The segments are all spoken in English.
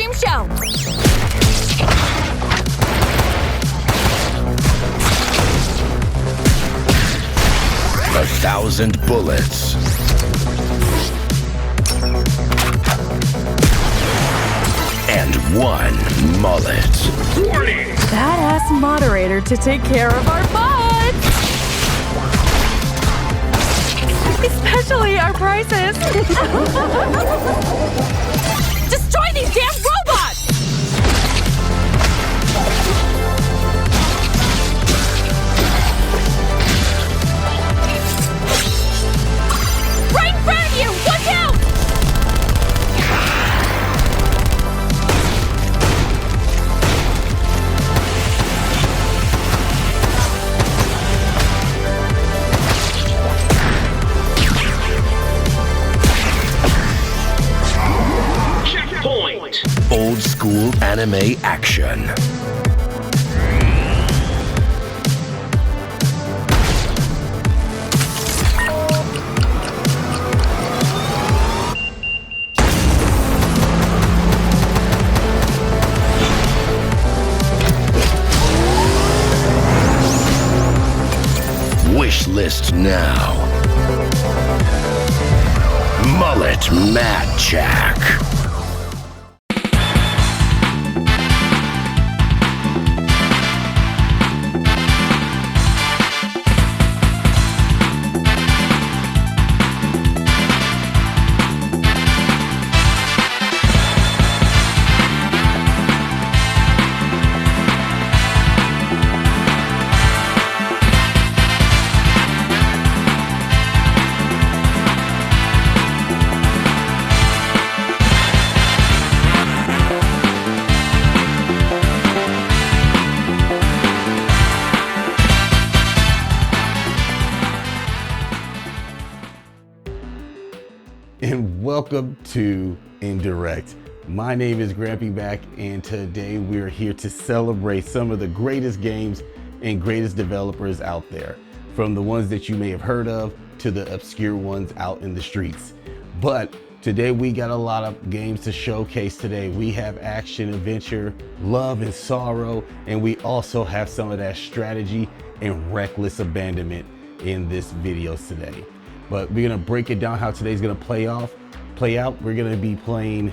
costume show! 1,000 bullets. And 1 mullet. Warning! Badass moderator to take care of our butts! Especially our prices! Destroy these damn robots! Right in front of you! Watch out! Checkpoint! Old school anime action. Wish list now. Mullet Mad Jack. And welcome to Indirect. My name is Grampy Back, and today we're here to celebrate some of the greatest games and greatest developers out there, from the ones that you may have heard of to the obscure ones out in the streets. But today we got a lot of games to showcase today. We have action, adventure, love and sorrow, and we also have some of that strategy and reckless abandonment in this video today. But we're gonna break it down how today's gonna play out. We're gonna be playing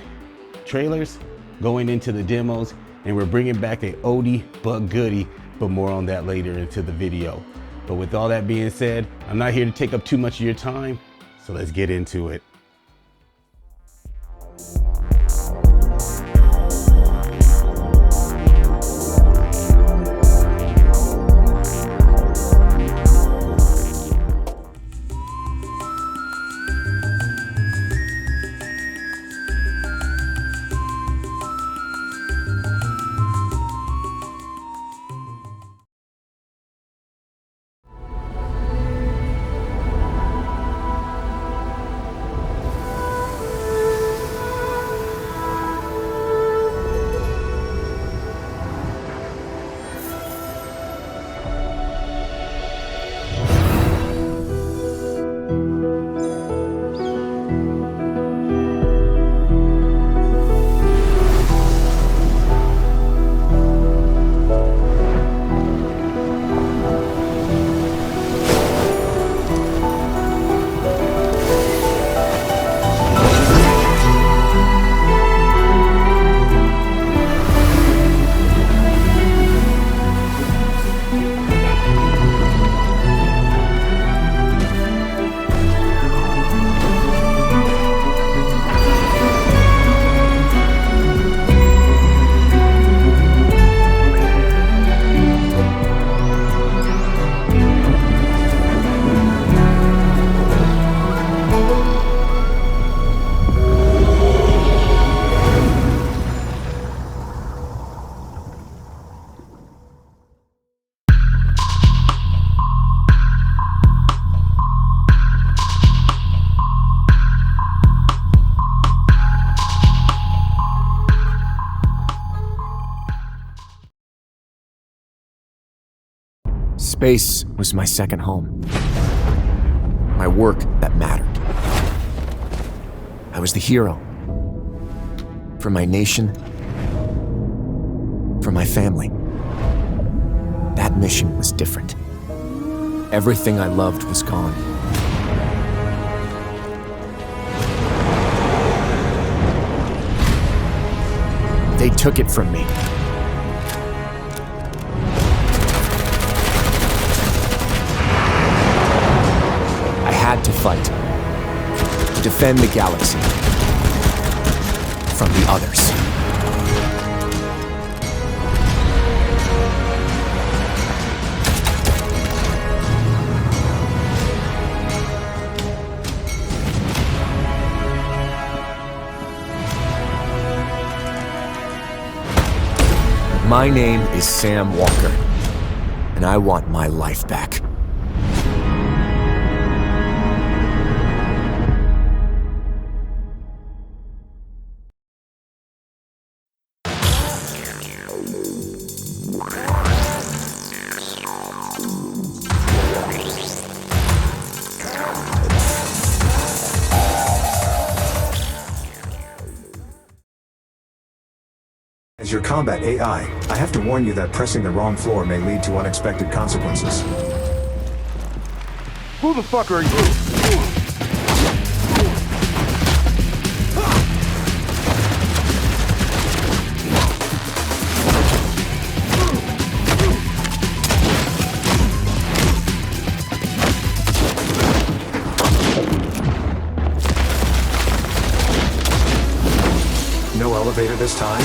trailers, going into the demos, and we're bringing back a oldie but goodie, but more on that later into the video. But with all that being said, I'm not here to take up too much of your time, so let's get into it. Space was my second home. My work that mattered. I was the hero. For my nation for my family. That mission was different. Everything I loved was gone. They took it from me. I had to fight. Defend the galaxy. From the others. My name is Sam Walker, and I want my life back. As your combat AI, I have to warn you that pressing the wrong floor may lead to unexpected consequences. Who the fuck are you? No elevator this time?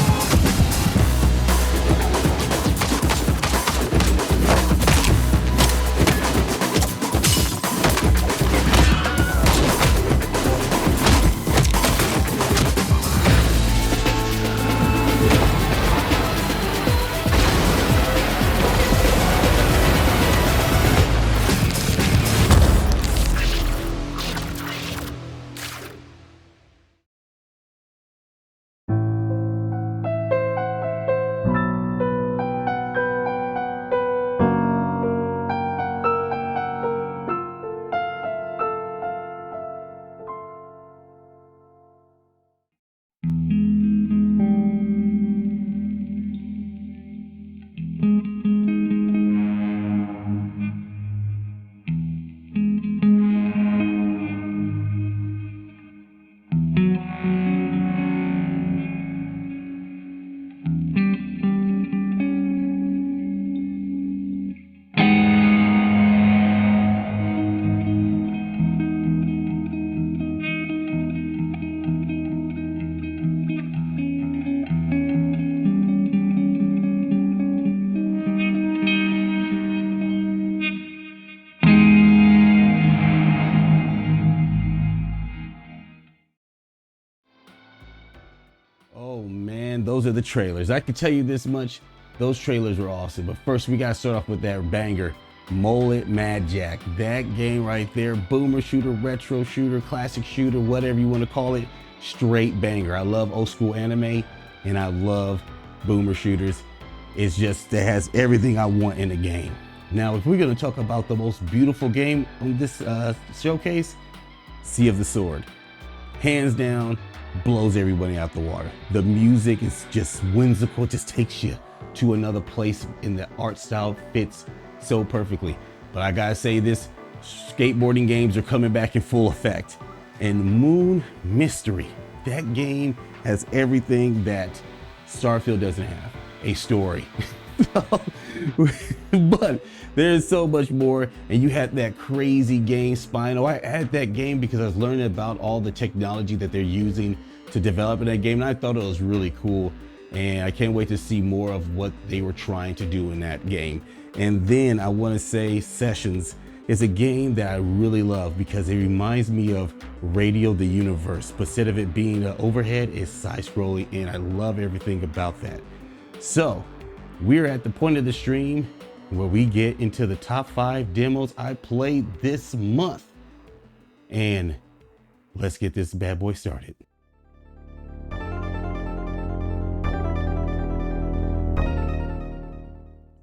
Oh man, those are the trailers. I can tell you this much, those trailers were awesome. But first we gotta start off with that banger, MULLET Mad Jack. That game right there, boomer shooter, retro shooter, classic shooter, whatever you want to call it, straight banger. I love old school anime and I love boomer shooters. It's just, it has everything I want in a game. Now, if we're gonna talk about the most beautiful game on this showcase, Sea of the Sword. Hands down, blows everybody out the water. The music is just whimsical, it just takes you to another place, and the art style fits so perfectly. But I gotta say this, skateboarding games are coming back in full effect. And Moon Mystery, that game has everything that Starfield doesn't have. A story. But there's so much more, and you had that crazy game Spino. I had that game because I was learning about all the technology that they're using to develop in that game, and I thought it was really cool, and I can't wait to see more of what they were trying to do in that game. And then I want to say Sessions is a game that I really love because it reminds me of Radio the Universe, but instead of it being an overhead, it's side-scrolling, and I love everything about that. So we're at the point of the stream where we get into the top 5 demos I played this month. And let's get this bad boy started.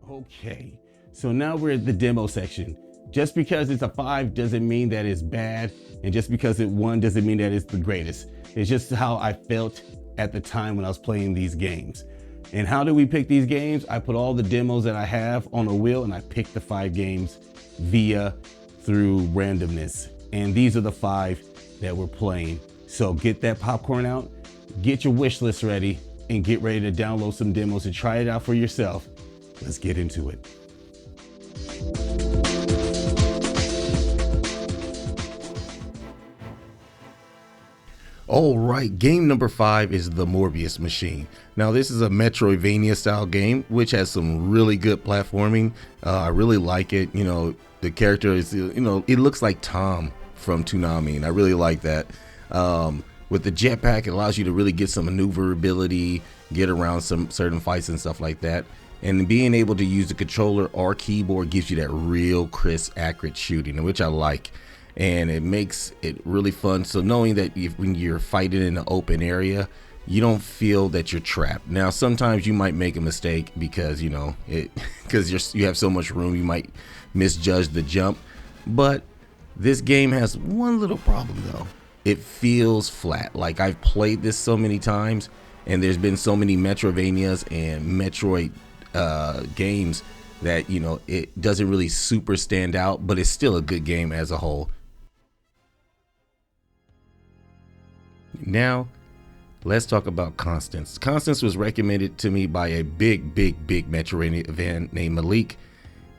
Okay, so now we're at the demo section. Just because it's a 5 doesn't mean that it's bad, and just because it won doesn't mean that it's the greatest. It's just how I felt at the time when I was playing these games. And how do we pick these games? I put all the demos that I have on a wheel and I pick the 5 games through randomness. And these are the 5 that we're playing. So get that popcorn out, get your wish list ready, and get ready to download some demos and try it out for yourself. Let's get into it. All right, game number 5 is the Mobius Machine. Now this is a Metroidvania style game, which has some really good platforming. I really like it. You know, the character is, you know, it looks like Tom from Toonami, and I really like that. With the jetpack, it allows you to really get some maneuverability, get around some certain fights and stuff like that. And being able to use the controller or keyboard gives you that real crisp, accurate shooting, which I like. And it makes it really fun. So knowing that when you're fighting in an open area, you don't feel that you're trapped. Now, sometimes you might make a mistake because, you know, because you have so much room, you might misjudge the jump. But this game has one little problem though. It feels flat. Like, I've played this so many times, and there's been so many Metroidvanias and Metroid games that, you know, it doesn't really super stand out, but it's still a good game as a whole. Now, let's talk about Constance. Constance was recommended to me by a big Metroidvania fan named Malik.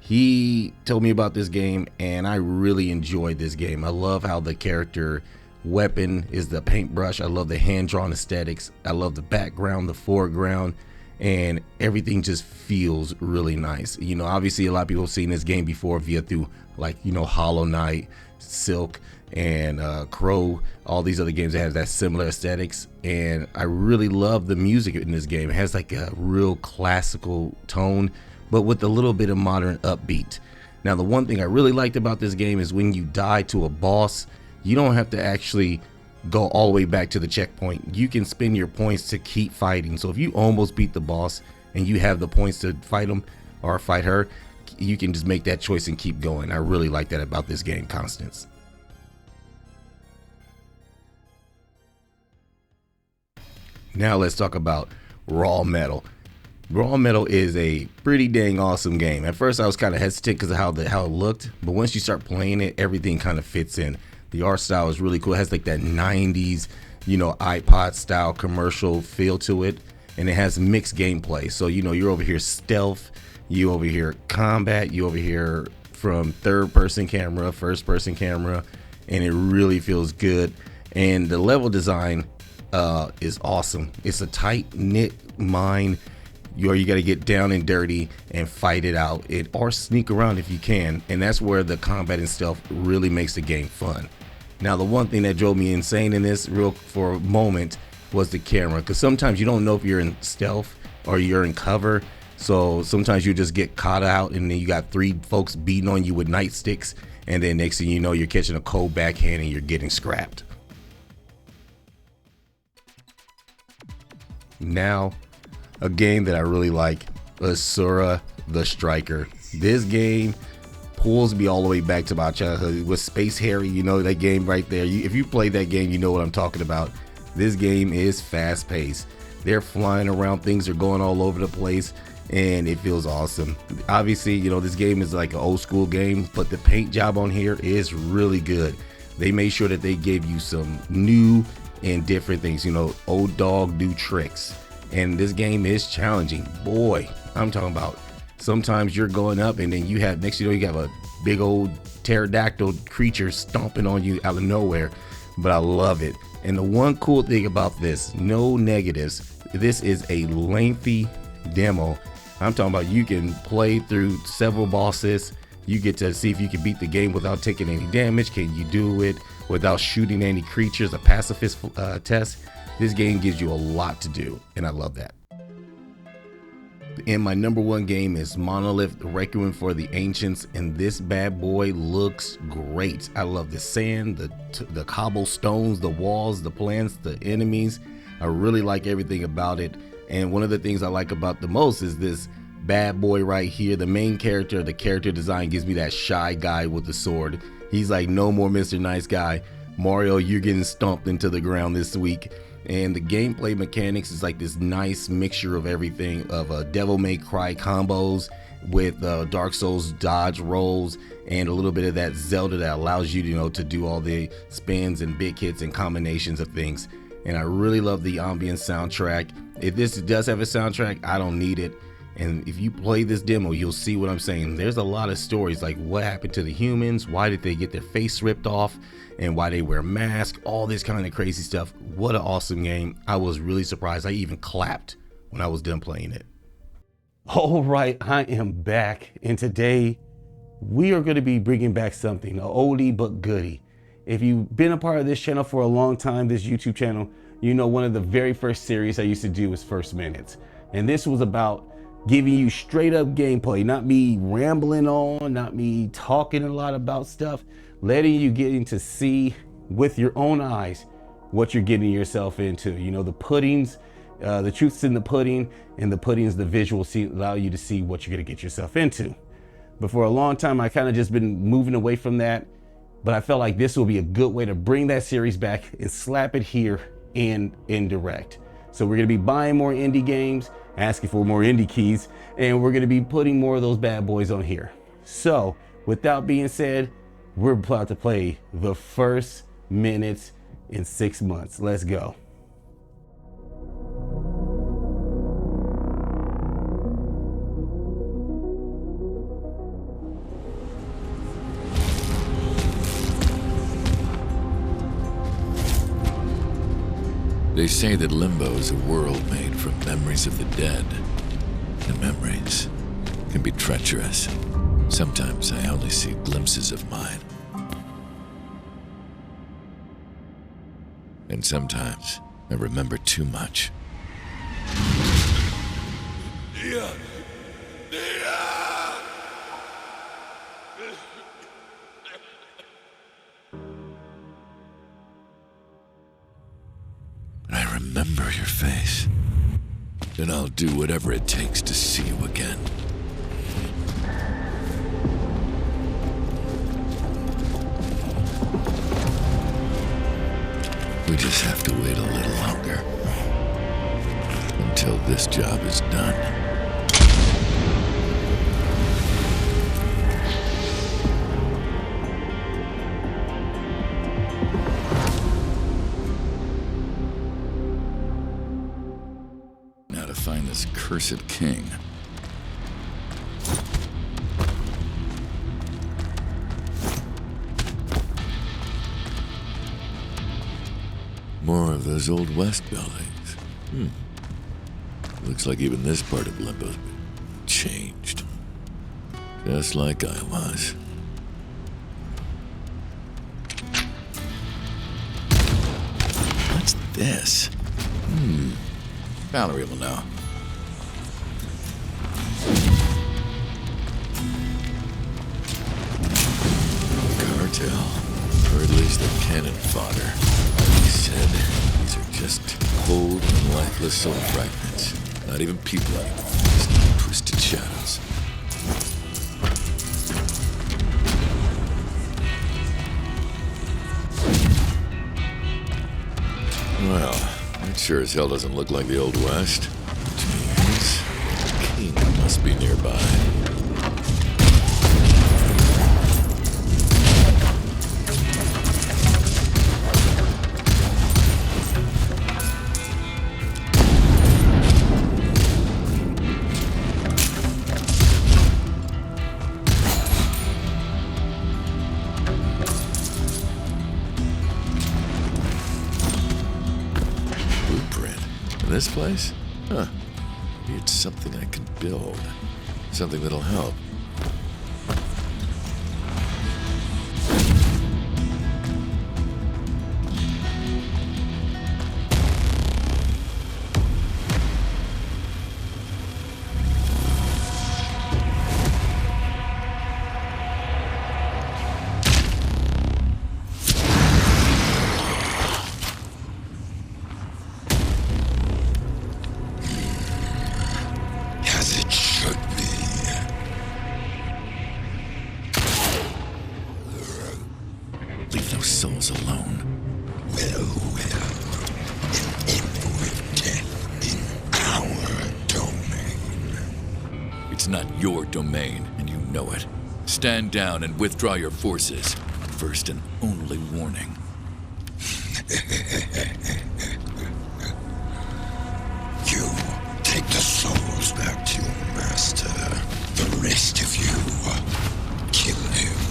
He told me about this game, and I really enjoyed this game. I love how the character weapon is the paintbrush. I love the hand-drawn aesthetics. I love the background, the foreground, and everything just feels really nice. You know, obviously a lot of people have seen this game before through, like, you know, Hollow Knight, Silk, and Crow, all these other games that have that similar aesthetics. And I really love the music in this game. It has like a real classical tone, but with a little bit of modern upbeat. Now, the one thing I really liked about this game is when you die to a boss, you don't have to actually go all the way back to the checkpoint. You can spend your points to keep fighting. So if you almost beat the boss and you have the points to fight him or fight her, you can just make that choice and keep going. I really like that about this game, Constance. Now let's talk about Raw Metal. Raw Metal is a pretty dang awesome game. At first I was kind of hesitant because of how it looked, but once you start playing it, everything kind of fits in. The art style is really cool. It has like that 90s, you know, iPod style commercial feel to it, and it has mixed gameplay. So, you know, you're over here stealth, you over here combat, you over here from third person camera, first person camera, and it really feels good. And the level design is awesome. It's a tight knit mine. You got to get down and dirty and fight it out, or sneak around if you can. And that's where the combat and stealth really makes the game fun. Now, the one thing that drove me insane in this for a moment was the camera, because sometimes you don't know if you're in stealth or you're in cover. So sometimes you just get caught out, and then you got 3 folks beating on you with nightsticks, and then next thing you know, you're catching a cold backhand and you're getting scrapped. Now, a game that I really like, ASURA the Striker. This game pulls me all the way back to my childhood with Space Harry. You know that game right there. If you played that game, you know what I'm talking about. This game is fast paced. They're flying around, things are going all over the place, and it feels awesome. Obviously, you know, this game is like an old school game, but the paint job on here is really good. They made sure that they gave you some new and different things, you know, old dog new tricks. And this game is challenging. Boy, I'm talking about sometimes you're going up and then you have, next you know, you have a big old pterodactyl creature stomping on you out of nowhere. But I love it. And the one cool thing about this, no negatives, this is a lengthy demo. I'm talking about you can play through several bosses. You get to see if you can beat the game without taking any damage. Can you do it without shooting any creatures? A pacifist test. This game gives you a lot to do, and I love that. And my number 1 game is Monologue, Requiem for the Ancients, and this bad boy looks great. I love the sand, the cobblestones, the walls, the plants, the enemies. I really like everything about it. And one of the things I like about the most is this bad boy right here. The main character, the character design gives me that shy guy with the sword. He's like, no more Mr. Nice Guy. Mario, you're getting stomped into the ground this week. and the gameplay mechanics is like this nice mixture of everything of Devil May Cry combos with Dark Souls dodge rolls and a little bit of that Zelda that allows you, to do all the spins and big hits and combinations of things. And I really love the ambient soundtrack. If this does have a soundtrack, I don't need it. And if you play this demo, you'll see what I'm saying. There's a lot of stories, like what happened to the humans, why did they get their face ripped off, and why they wear masks, all this kind of crazy stuff. What an awesome game. I was really surprised. I even clapped when I was done playing it. All right, I am back, and today we are going to be bringing back something, an oldie but goodie. If you've been a part of this channel for a long time, this YouTube channel, one of the very first series I used to do was First Minutes. And this was about giving you straight up gameplay, not me rambling on, not me talking a lot about stuff, letting you get to see with your own eyes what you're getting yourself into. The puddings, the truth's in the pudding, and the pudding's the visual allow you to see what you're gonna get yourself into. But for a long time, I kind of just been moving away from that. But I felt like this will be a good way to bring that series back and slap it here in Indirect. So we're gonna be buying more indie games, asking for more indie keys, and we're gonna be putting more of those bad boys on here. So with that being said, we're about to play the First Minutes in 6 months. Let's go. They say that Limbo is a world made from memories of the dead. And memories can be treacherous. Sometimes I only see glimpses of mine. And sometimes I remember too much. Remember your face, and I'll do whatever it takes to see you again. We just have to wait a little longer until this job is done. Find this cursed king. More of those old West buildings. Looks like even this part of Limbo's been changed. Just like I was. What's this? Valerie will know. Cartel, or at least the cannon fodder. He said these are just cold and lifeless soul fragments. Not even people anymore, just twisted shadows. Well, it sure as hell doesn't look like the Old West, which means the king must be nearby. This place? Huh. Maybe it's something I can build. Something that'll help. Souls alone. Well, is not your domain, and you know it. Stand down and withdraw your forces. First and only warning. You take the souls back to your master. The rest of you, kill him.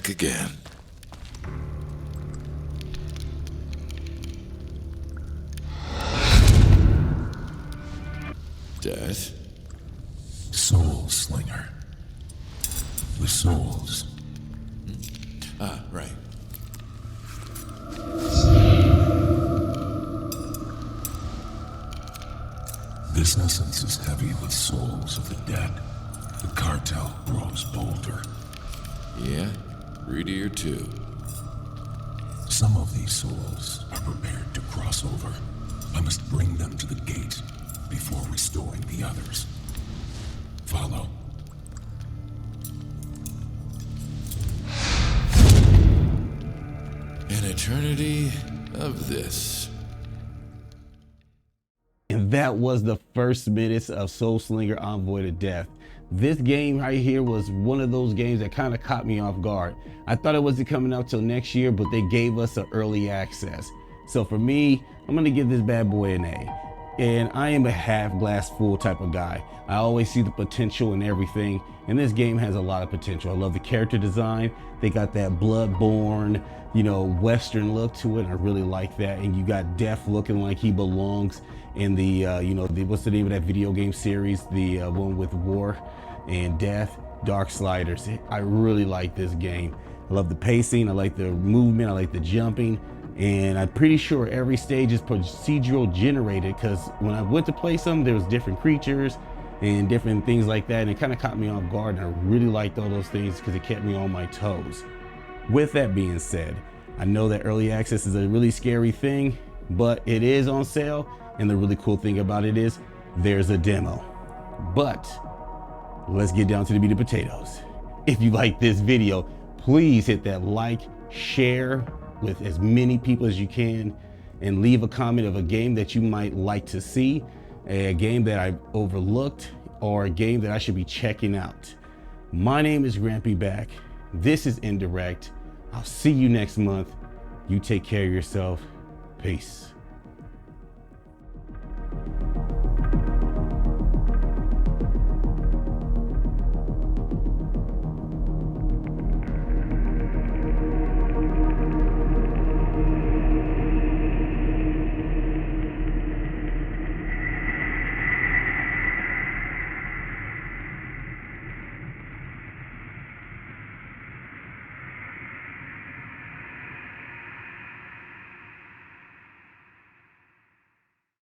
back again. Death? Soulslinger. The souls. Ah, right. This essence is heavy with souls of the dead. The cartel grows bolder. Yeah, greedier too. Some of these souls are prepared to cross over. I must bring them to the gate before restoring the others. Follow. An eternity of this. And that was the first minutes of Soulslinger Envoy to Death. This game right here was one of those games that kind of caught me off guard. I thought it wasn't coming out till next year, but they gave us an early access. So for me, I'm gonna give this bad boy an A. And I am a half glass full type of guy. I always see the potential in everything, and this game has a lot of potential. I love the character design. They got that Bloodborne, you know, Western look to it. I really like that. And you got Death looking like he belongs in the, you know, what's the name of that video game series? The one with War and Death, Darksiders. I really like this game. I love the pacing, I like the movement, I like the jumping, and I'm pretty sure every stage is procedural generated, because when I went to play some, there was different creatures and different things like that, and it kind of caught me off guard, and I really liked all those things because it kept me on my toes. With that being said, I know that early access is a really scary thing, but it is on sale, and the really cool thing about it is there's a demo. But let's get down to the meat and potatoes. If you like this video, please hit that like, share with as many people as you can, and leave a comment of a game that you might like to see, a game that I overlooked, or a game that I should be checking out. My name is Grampy Back. This is Indirect. I'll see you next month. You take care of yourself. Peace.